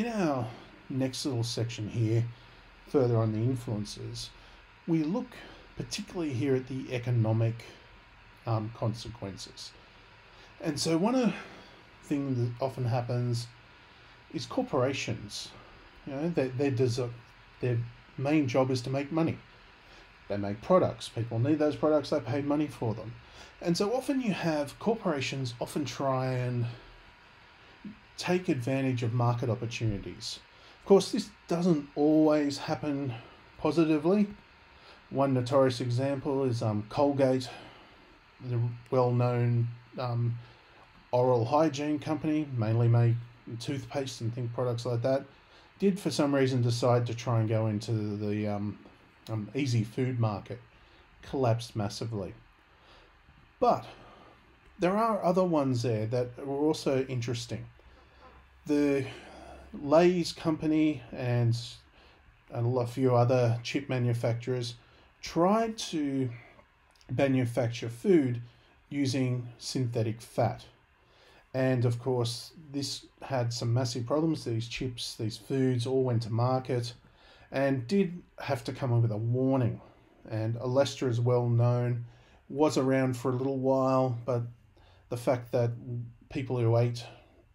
in our next little section here, further on the influences, we look particularly here at the economic consequences. And so one of the things that often happens is corporations, their main job is to make money. They make products. People need those products. They pay money for them. And so often you have corporations often try and take advantage of market opportunities. Of course, this doesn't always happen positively. One notorious example is Colgate, the well-known oral hygiene company, mainly make toothpaste and products like that, did for some reason decide to try and go into the easy food market. Collapsed massively. But there are other ones there that are also interesting. The Lay's company and a few other chip manufacturers tried to manufacture food using synthetic fat. And of course, this had some massive problems. These chips, these foods all went to market and did have to come up with a warning. And Olestra is well known, was around for a little while, but the fact that people who ate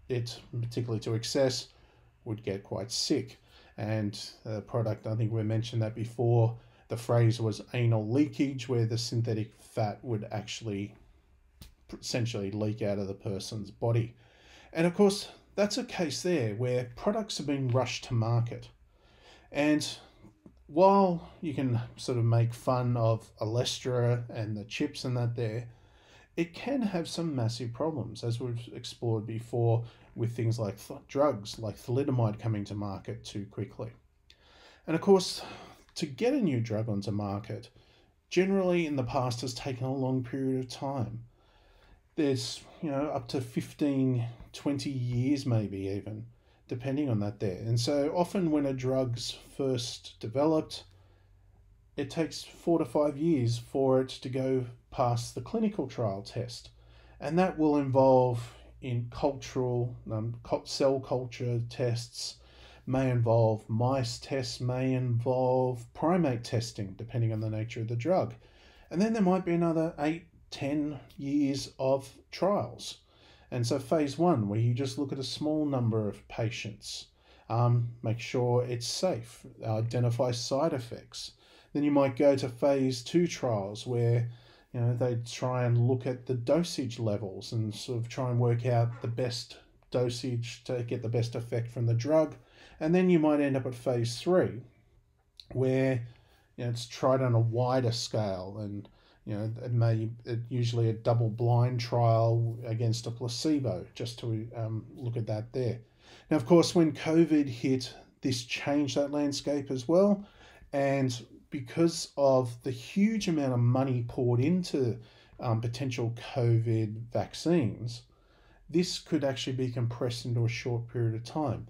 it, particularly to excess, would get quite sick. And the product, I think we mentioned that before, the phrase was anal leakage, where the synthetic fat would actually essentially leak out of the person's body. And of course, that's a case there where products have been rushed to market. And while you can sort of make fun of Olestra and the chips and that there, it can have some massive problems, as we've explored before, with things like drugs, like thalidomide coming to market too quickly. And of course, to get a new drug onto market, generally in the past has taken a long period of time. There's, up to 15, 20 years maybe even, depending on that there. And so often when a drug's first developed, it takes 4 to 5 years for it to go past the clinical trial test. And that will involve in cultural, cell culture tests, may involve mice tests, may involve primate testing, depending on the nature of the drug. And then there might be another 8, 10 years of trials. And so phase 1, where you just look at a small number of patients, make sure it's safe, identify side effects. Then you might go to phase 2 trials where they try and look at the dosage levels and sort of try and work out the best dosage to get the best effect from the drug. And then you might end up at phase 3 where it's tried on a wider scale, and usually a double-blind trial against a placebo, just to look at that there. Now, of course, when COVID hit, this changed that landscape as well, and because of the huge amount of money poured into potential COVID vaccines, this could actually be compressed into a short period of time.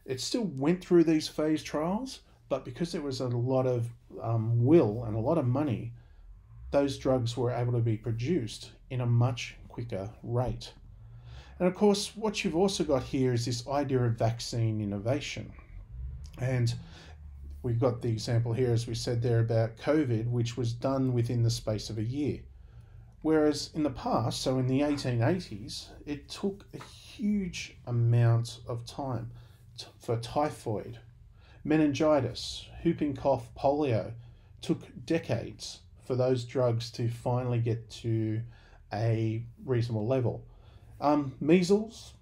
It still went through these phase trials, but because there was a lot of will and a lot of money, those drugs were able to be produced in a much quicker rate. And of course, what you've also got here is this idea of vaccine innovation. And we've got the example here, as we said there, about COVID, which was done within the space of a year. Whereas in the past, so in the 1880s, it took a huge amount of time for typhoid, meningitis, whooping cough, polio. Took decades for those drugs to finally get to a reasonable level. Measles,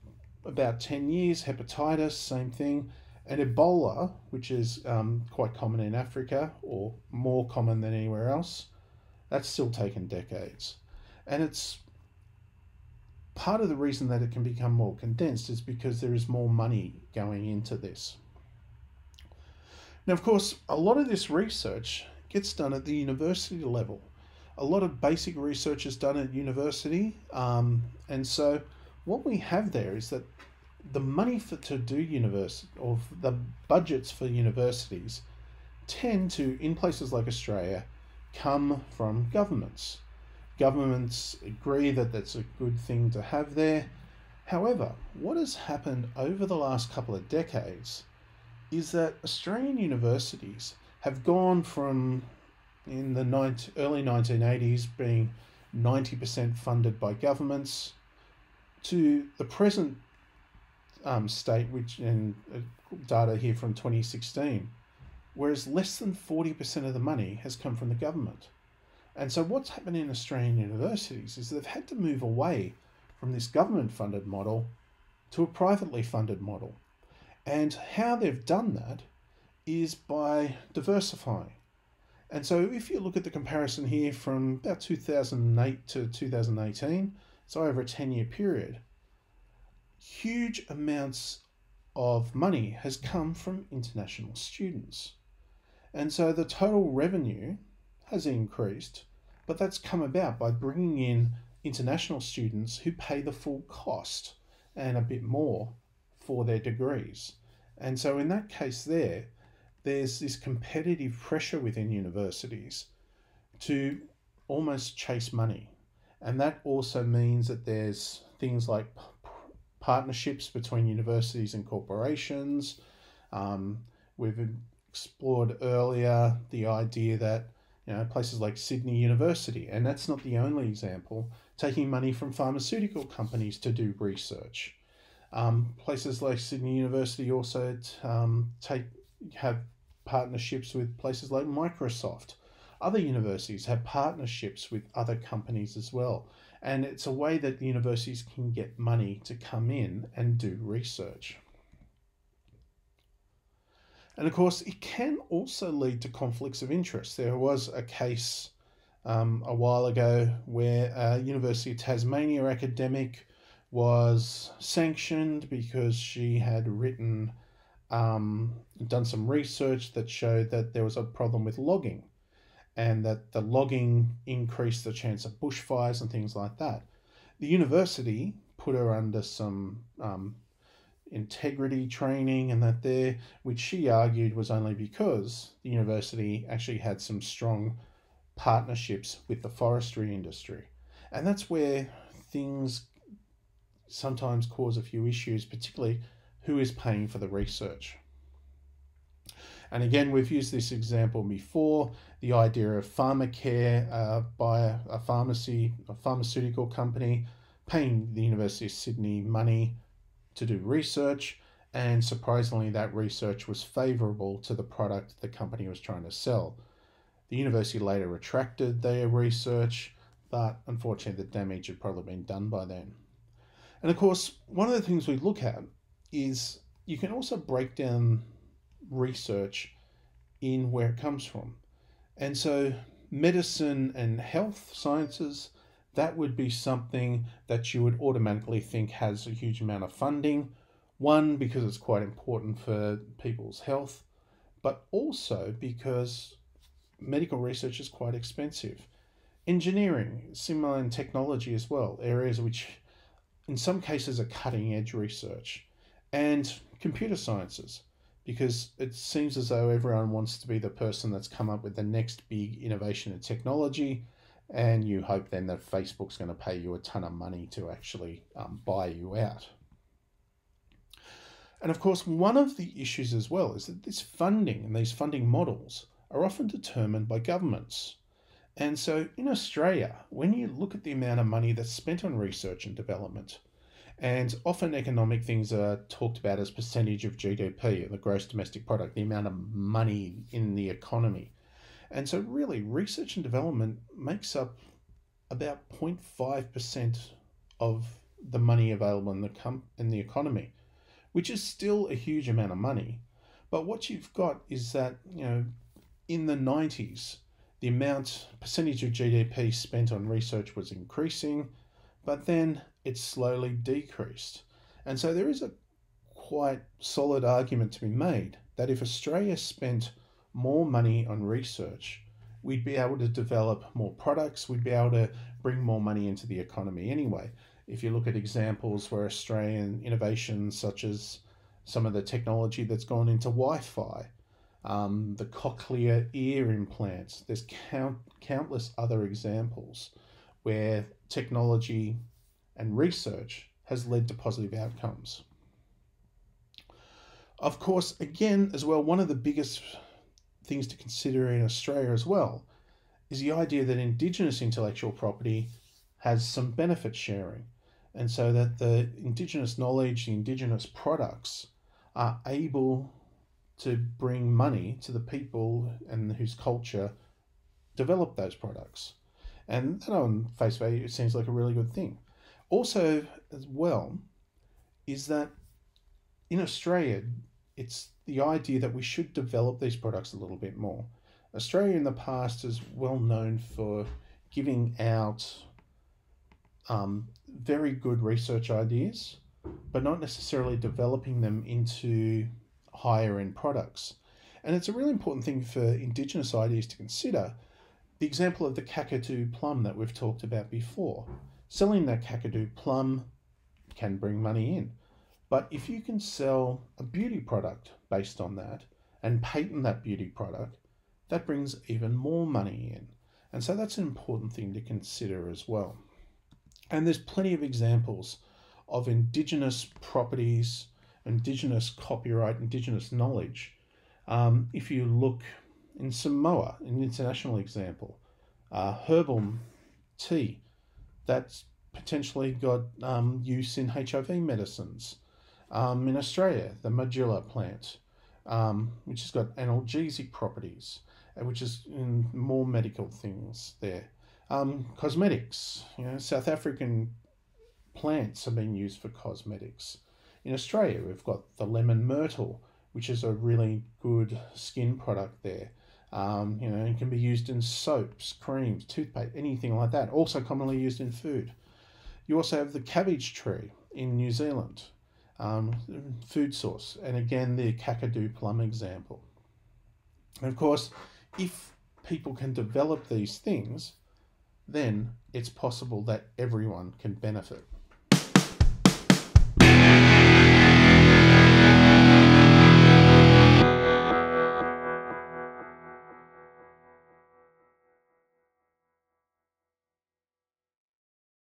about 10 years, hepatitis, same thing. And Ebola, which is quite common in Africa, or more common than anywhere else, that's still taken decades. And it's part of the reason that it can become more condensed is because there is more money going into this. Now, of course, a lot of this research gets done at the university level. A lot of basic research is done at university. And so what we have there is that the money to do university, or the budgets for universities, tend to, in places like Australia, come from governments. Governments agree that that's a good thing to have there. However, what has happened over the last couple of decades is that Australian universities have gone from in the early 1980s being 90% funded by governments to the present state, which in data here from 2016, whereas less than 40% of the money has come from the government. And so what's happened in Australian universities is they've had to move away from this government funded model to a privately funded model. And how they've done that is by diversifying. And so if you look at the comparison here from about 2008 to 2018, so over a 10-year period, huge amounts of money has come from international students. And so the total revenue has increased, but that's come about by bringing in international students who pay the full cost and a bit more for their degrees. And so in that case there's this competitive pressure within universities to almost chase money. And that also means that there's things like partnerships between universities and corporations. We've explored earlier the idea that places like Sydney University, and that's not the only example, taking money from pharmaceutical companies to do research. Places like Sydney University also have partnerships with places like Microsoft. Other universities have partnerships with other companies as well. And it's a way that the universities can get money to come in and do research. And of course, it can also lead to conflicts of interest. There was a case a while ago where a University of Tasmania academic was sanctioned because she had done some research that showed that there was a problem with logging, and that the logging increased the chance of bushfires and things like that. The university put her under some integrity training and that there, which she argued was only because the university actually had some strong partnerships with the forestry industry. And that's where things sometimes cause a few issues, particularly who is paying for the research. And again, we've used this example before, the idea of pharmacare by a pharmaceutical company paying the University of Sydney money to do research, and surprisingly that research was favourable to the product the company was trying to sell. The university later retracted their research, but unfortunately the damage had probably been done by then. And of course, one of the things we look at is you can also break down research in where it comes from. And so medicine and health sciences, that would be something that you would automatically think has a huge amount of funding. One, because it's quite important for people's health, but also because medical research is quite expensive. Engineering, similar in technology as well, areas which in some cases are cutting edge research. And computer sciences, because it seems as though everyone wants to be the person that's come up with the next big innovation in technology, and you hope then that Facebook's going to pay you a ton of money to actually buy you out. And of course, one of the issues as well is that this funding and these funding models are often determined by governments. And so in Australia, when you look at the amount of money that's spent on research and development, and often economic things are talked about as percentage of GDP, the gross domestic product, the amount of money in the economy. And so really research and development makes up about 0.5% of the money available in the economy, which is still a huge amount of money. But what you've got is that, in the 90s, the percentage of GDP spent on research was increasing, but then it slowly decreased. And so there is a quite solid argument to be made that if Australia spent more money on research, we'd be able to develop more products, we'd be able to bring more money into the economy anyway. If you look at examples where Australian innovations, such as some of the technology that's gone into Wi-Fi, the cochlear ear implants, there's countless other examples where technology and research has led to positive outcomes. Of course, again, as well, one of the biggest things to consider in Australia as well is the idea that Indigenous intellectual property has some benefit sharing. And so that the Indigenous knowledge, the Indigenous products are able to bring money to the people and whose culture develop those products. And that on face value, it seems like a really good thing. Also, as well, is that in Australia, it's the idea that we should develop these products a little bit more. Australia in the past is well known for giving out very good research ideas, but not necessarily developing them into higher end products. And it's a really important thing for Indigenous ideas to consider. The example of the Kakadu plum that we've talked about before. Selling that Kakadu plum can bring money in. But if you can sell a beauty product based on that and patent that beauty product, that brings even more money in. And so that's an important thing to consider as well. And there's plenty of examples of Indigenous properties, Indigenous copyright, Indigenous knowledge. If you look in Samoa, an international example, herbal tea, that's potentially got use in HIV medicines. In Australia, the Margilla plant, which has got analgesic properties, which is in more medical things there. Cosmetics, South African plants are being used for cosmetics. In Australia, we've got the lemon myrtle, which is a really good skin product there. It can be used in soaps, creams, toothpaste, anything like that. Also commonly used in food. You also have the cabbage tree in New Zealand, food source, and again the Kakadu plum example. And of course, if people can develop these things, then it's possible that everyone can benefit.